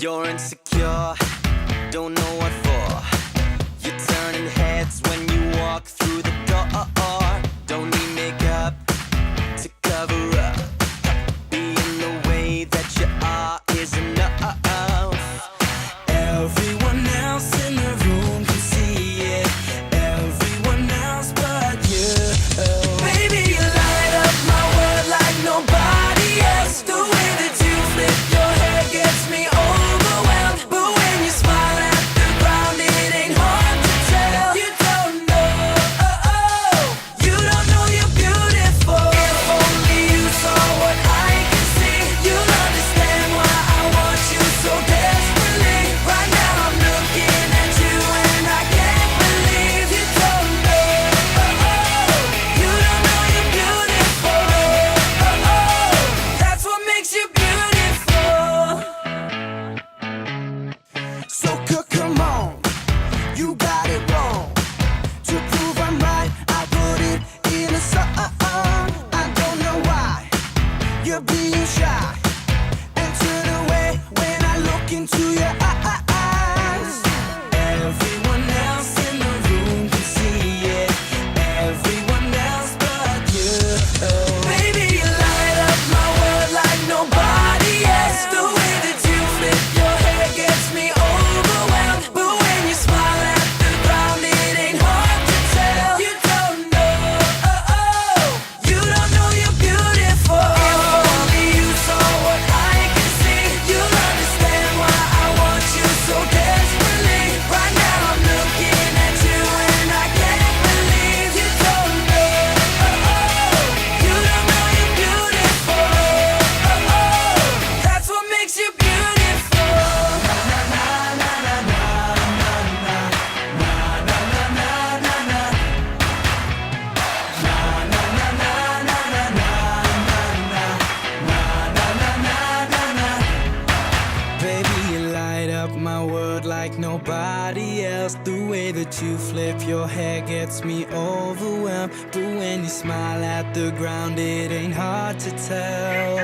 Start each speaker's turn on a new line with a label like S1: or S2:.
S1: You're insecure, don't know what for. You're turning heads when you walk through the door. Don't need makeup to cover up. Being the way that you are is enough. Everyone else in the room can see it. Everyone else but you. Baby, you light up my world like nobody else. The way that you flip your hair gets me overwhelmed. But when you smile at the ground, it ain't hard to tell. You don't know, you don't know you're beautiful. If only you saw what I can see, you'll understand why I want you so desperately. Right now I'm looking at you and I can't believe you don't know, you don't know you're beautiful. That's what makes you beautiful. So come on, you got it wrong. To prove I'm right, I put it in a song. I don't know why you're being shy and turn away when I look into your eyes. Everyone else in the room can see it. Everyone else but you. Baby, you light up my world like nobody else. The way that you flip your hair gets me overwhelmed. But when you smile at the ground, it ain't hard to tell. You don't know, you don't know you're beautiful. If only you saw what I can see, you'll understand why I want you so desperately. Right now I'm looking at you and I can't believe you don't know, you don't know you're beautiful. That's what makes you beautiful. Baby, you light up my world like nobody else. The way that you flip your hair gets me overwhelmed. But when you smile at the ground, it ain't hard to tell.